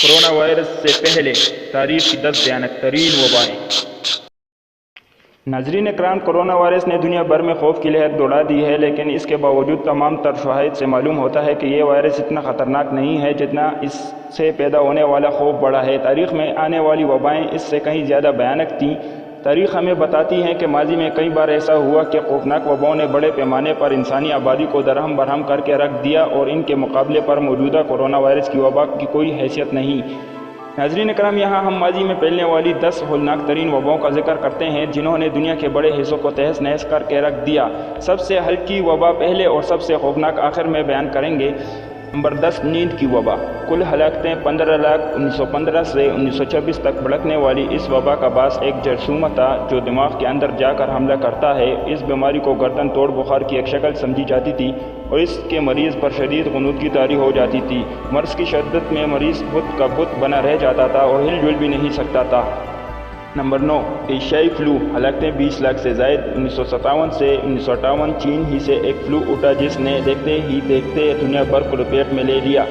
Corona virus سے پہلے تاریخ کی 10 بھیانک ترین وبائیں۔ ناظرین اکرام، کورونا وائرس نے دنیا بھر میں خوف کی لہر دوڑا دی ہے، لیکن اس کے باوجود تمام تر شواہد سے معلوم ہوتا ہے کہ یہ وائرس اتنا خطرناک نہیں ہے جتنا اس سے پیدا ہونے والا خوف بڑا ہے۔ تاریخ میں آنے والی وبائیں اس سے کہیں زیادہ بھیانک تھیں۔ تاریخ ہمیں بتاتی ہے کہ ماضی میں کئی بار ایسا ہوا کہ خوفناک وباؤں نے بڑے پیمانے پر انسانی آبادی کو درہم برہم کر کے رکھ دیا، اور ان کے مقابلے پر موجودہ کورونا وائرس کی وبا کی کوئی حیثیت نہیں۔ ناظرین اکرام، یہاں ہم ماضی میں پھیلنے والی 10 ہولناک ترین وباؤں کا ذکر کرتے ہیں جنہوں نے دنیا کے بڑے حصوں کو تہس نہس کر کے رکھ دیا۔ سب سے ہلکی وبا پہلے اور سب سے خوفناک آخر میں بیان کریں گے۔ نمبر 10، نیند کی وبا۔ کل ہلاکتیں 15,1915 سے 1926 تک بھڑکنے والی اس وبا کا باعث ایک جرثومہ تھا جو دماغ کے اندر جا کر حملہ کرتا ہے۔ اس بیماری کو گردن توڑ بخار کی ایک شکل سمجھی جاتی تھی اور اس کے مریض پر شدید غنودگی طاری ہو جاتی تھی۔ مرض کی شدت میں مریض بت کا بت بنا رہ جاتا تھا اور ہل جل بھی نہیں سکتا تھا۔ نمبر 9، ایشیائی فلو۔ ہلاکتیں 20 لاکھ سے زائد۔ 1957 سے 1958 چین ہی سے ایک فلو اٹھا جس نے دیکھتے ہی دیکھتے دنیا بھر کو لپیٹ میں لے لیا۔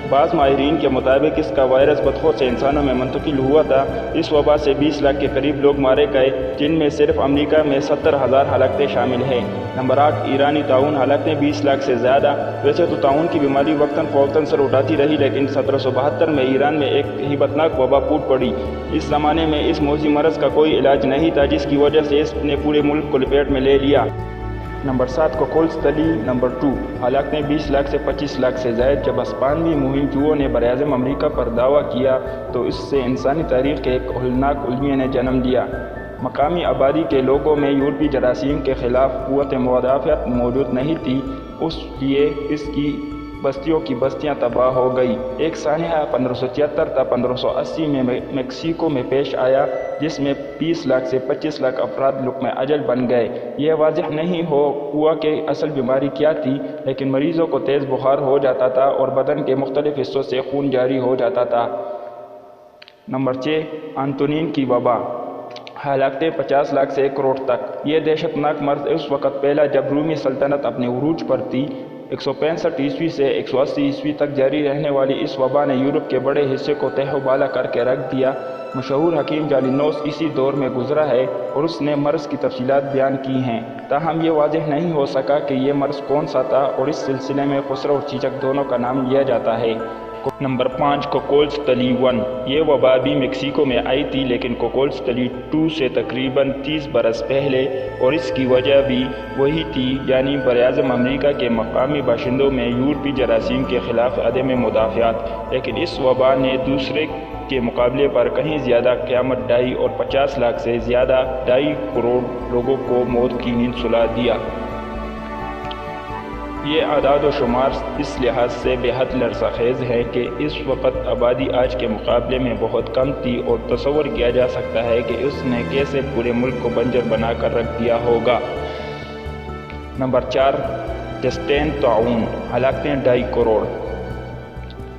بعض ماہرین کے مطابق اس کا وائرس بدخو سے انسانوں میں منتقل ہوا تھا۔ اس وبا سے 20 لاکھ کے قریب لوگ مارے گئے، جن میں صرف امریکہ میں 70,000 ہلاکتیں شامل ہیں۔ نمبر 8، ایرانی طاعون۔ ہلاکتیں 20 لاکھ سے زیادہ۔ ویسے تو طاعون کی بیماری وقتاً فوقتاً سر اٹھاتی رہی، لیکن 1772 میں ایران میں ایک ہیبتناک وبا پھوٹ پڑی۔ اس زمانے میں اس موذی مرض کا کوئی علاج نہیں تھا، جس کی وجہ سے اس نے پورے ملک کو لپیٹ میں لے لیا۔ نمبر 7، کوکولز تلی۔ نمبر 2، ہلاکتیں 20 لاکھ سے 25 لاکھ سے زائد۔ جب ہسپانوی مہم جوؤں نے براعظم امریکہ پر دعویٰ کیا تو اس سے انسانی تاریخ کے ایک ہولناک المیہ نے جنم لیا۔ مقامی آبادی کے لوگوں میں یورپی جراثیم کے خلاف قوت مدافعت موجود نہیں تھی، اس لیے اس کی بستیوں کی بستیاں تباہ ہو گئی۔ ایک سانحہ 1576 تا 1580 میں میکسیکو میں پیش آیا، جس میں 20 لاکھ سے 25 لاکھ افراد لقمہ اجل بن گئے۔ یہ واضح نہیں ہوا کہ اصل بیماری کیا تھی، لیکن مریضوں کو تیز بخار ہو جاتا تھا اور بدن کے مختلف حصوں سے خون جاری ہو جاتا تھا۔ نمبر 6، آنتونین کی وبا۔ ہلاکتیں 50 لاکھ سے 1 کروڑ تک۔ یہ دہشت ناک مرض اس وقت پھیلا جب رومی سلطنت اپنے عروج پر تھی۔ 165 عیسوی سے 180 عیسوی تک جاری رہنے والی اس وبا نے یورپ کے بڑے حصے کو تہہ و بالا کر کے رکھ دیا۔ مشہور حکیم جالینوس اسی دور میں گزرا ہے اور اس نے مرض کی تفصیلات بیان کی ہیں، تاہم یہ واضح نہیں ہو سکا کہ یہ مرض کون سا تھا، اور اس سلسلے میں خسرو اور چیچک دونوں کا نام لیا جاتا ہے۔ نمبر 5، کوکولز تلی 1۔ یہ وبا بھی میکسیکو میں آئی تھی، لیکن کوکولز تلی 2 سے تقریباً 30 برس پہلے، اور اس کی وجہ بھی وہی تھی، یعنی براعظم امریکہ کے مقامی باشندوں میں یورپی جراثیم کے خلاف عدم مدافعت۔ لیکن اس وبا نے دوسرے کے مقابلے پر کہیں زیادہ قیامت ڈھائی اور 50 لاکھ سے زیادہ 2.5 کروڑ لوگوں کو موت کی نیند سلا دیا۔ یہ اعداد و شمار اس لحاظ سے بے حد لرزہ خیز ہے کہ اس وقت آبادی آج کے مقابلے میں بہت کم تھی، اور تصور کیا جا سکتا ہے کہ اس نے کیسے پورے ملک کو بنجر بنا کر رکھ دیا ہوگا۔ نمبر 4، جسٹین طاعون۔ ہلاکتیں 2.5 کروڑ۔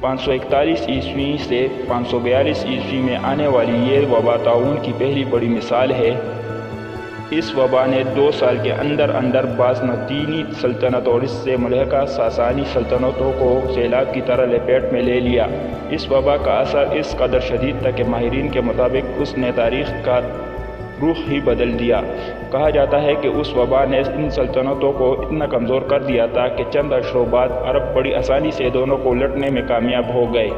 541 عیسوی سے 542 عیسوی میں آنے والی یہ وبا طاعون کی پہلی بڑی مثال ہے۔ اس وبا نے 2 سال کے اندر اندر بازنطینی سلطنت اور اس سے ملحقہ ساسانی سلطنتوں کو سیلاب کی طرح لپیٹ میں لے لیا۔ اس وبا کا اثر اس قدر شدید تھا کہ ماہرین کے مطابق اس نے تاریخ کا رخ ہی بدل دیا۔ کہا جاتا ہے کہ اس وبا نے ان سلطنتوں کو اتنا کمزور کر دیا تھا کہ چند اشروں بعد عرب بڑی آسانی سے دونوں کو الٹنے میں کامیاب ہو گئے۔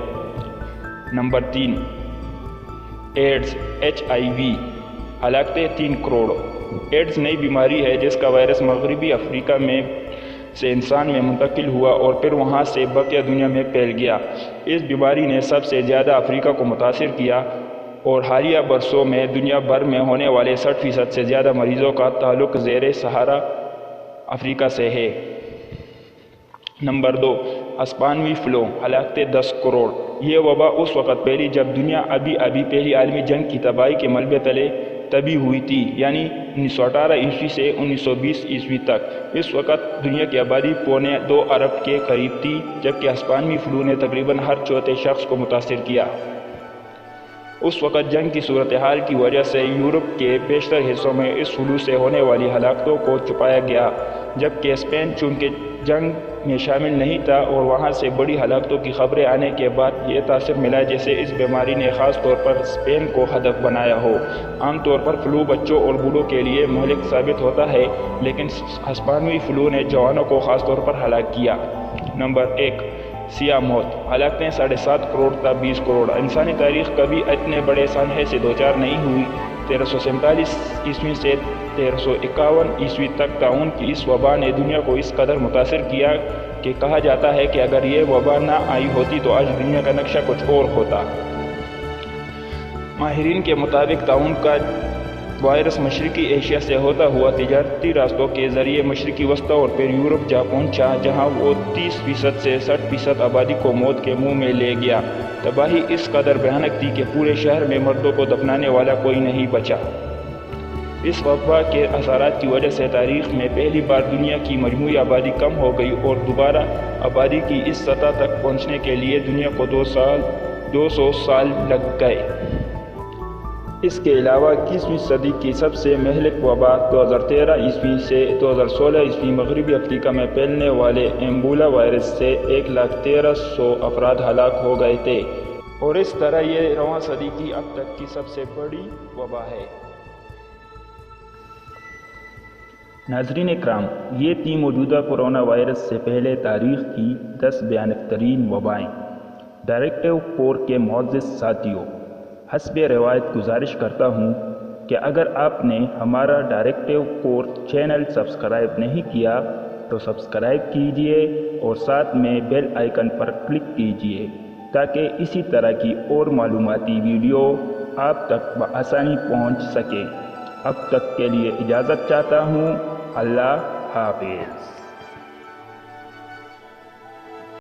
Number 3، AIDS HIV۔ ہلاکتیں 3 کروڑ۔ ایڈز نئی بیماری ہے جس کا وائرس مغربی افریقہ میں سے انسان میں منتقل ہوا اور پھر وہاں سے بقیہ دنیا میں پھیل گیا۔ اس بیماری نے سب سے زیادہ افریقہ کو متاثر کیا، اور حالیہ برسوں میں دنیا بھر میں ہونے والے 60% سے زیادہ مریضوں کا تعلق زیر سہارا افریقہ سے ہے۔ نمبر 2، ہسپانوی فلو۔ ہلاکتیں 10 کروڑ۔ یہ وبا اس وقت پھیلی جب دنیا ابھی پہلی عالمی جنگ کی تباہی کے ملبے تلے تبی ہوئی تھی، یعنی 1918 عیسوی سے 1920 عیسوی تک۔ اس وقت دنیا کی آبادی 2.25 ارب کے قریب تھی، جبکہ ہسپانوی فلو نے تقریباً ہر چوتھے شخص کو متاثر کیا۔ اس وقت جنگ کی صورتحال کی وجہ سے یورپ کے بیشتر حصوں میں اس فلو سے ہونے والی ہلاکتوں کو چھپایا گیا، جبکہ اسپین چونکہ جنگ میں شامل نہیں تھا، اور وہاں سے بڑی ہلاکتوں کی خبریں آنے کے بعد یہ تاثر ملا جیسے اس بیماری نے خاص طور پر اسپین کو ہدف بنایا ہو۔ عام طور پر فلو بچوں اور بوڑھوں کے لیے مہلک ثابت ہوتا ہے، لیکن ہسپانوی فلو نے جوانوں کو خاص طور پر ہلاک کیا۔ نمبر 1، سیاہ موت۔ ہلاکتیں 7.5 کروڑ تا 20 کروڑ۔ انسانی تاریخ کبھی اتنے بڑے سانحے سے دوچار نہیں ہوئی۔ 1347 عیسوی سے 1351 عیسوی تک طاعون کی اس وبا نے دنیا کو اس قدر متاثر کیا کہ کہا جاتا ہے کہ اگر یہ وبا نہ آئی ہوتی تو آج دنیا کا نقشہ کچھ اور ہوتا۔ ماہرین کے مطابق طاعون کا وائرس مشرقی ایشیا سے ہوتا ہوا تجارتی راستوں کے ذریعے مشرقی وسطی اور پھر یورپ جا پہنچا، جہاں وہ 30% سے 60% آبادی کو موت کے منہ میں لے گیا۔ تباہی اس قدر بھیانک تھی کہ پورے شہر میں مردوں کو دفنانے والا کوئی نہیں بچا۔ اس وبا کے اثرات کی وجہ سے تاریخ میں پہلی بار دنیا کی مجموعی آبادی کم ہو گئی، اور دوبارہ آبادی کی اس سطح تک پہنچنے کے لیے دنیا کو 200 سال لگ گئے۔ اس کے علاوہ 21ویں صدی کی سب سے مہلک وبا 2013 عیسوی سے 2016 عیسوی مغربی افریقہ میں پھیلنے والے ایبولا وائرس سے 1,13,000 افراد ہلاک ہو گئے تھے، اور اس طرح یہ رواں صدی کی اب تک کی سب سے بڑی وبا ہے۔ ناظرین اکرام، یہ تھی موجودہ کورونا وائرس سے پہلے تاریخ کی 10 بھیانک ترین وبائیں۔ ڈائریکٹو 4 کے معزز ساتھیوں، حسب روایت گزارش کرتا ہوں کہ اگر آپ نے ہمارا ڈائریکٹو 4 چینل سبسکرائب نہیں کیا تو سبسکرائب کیجئے اور ساتھ میں بیل آئیکن پر کلک کیجئے تاکہ اسی طرح کی اور معلوماتی ویڈیو آپ تک بآسانی پہنچ سکے۔ اب تک کے لیے اجازت چاہتا ہوں۔ اللہ حافظ۔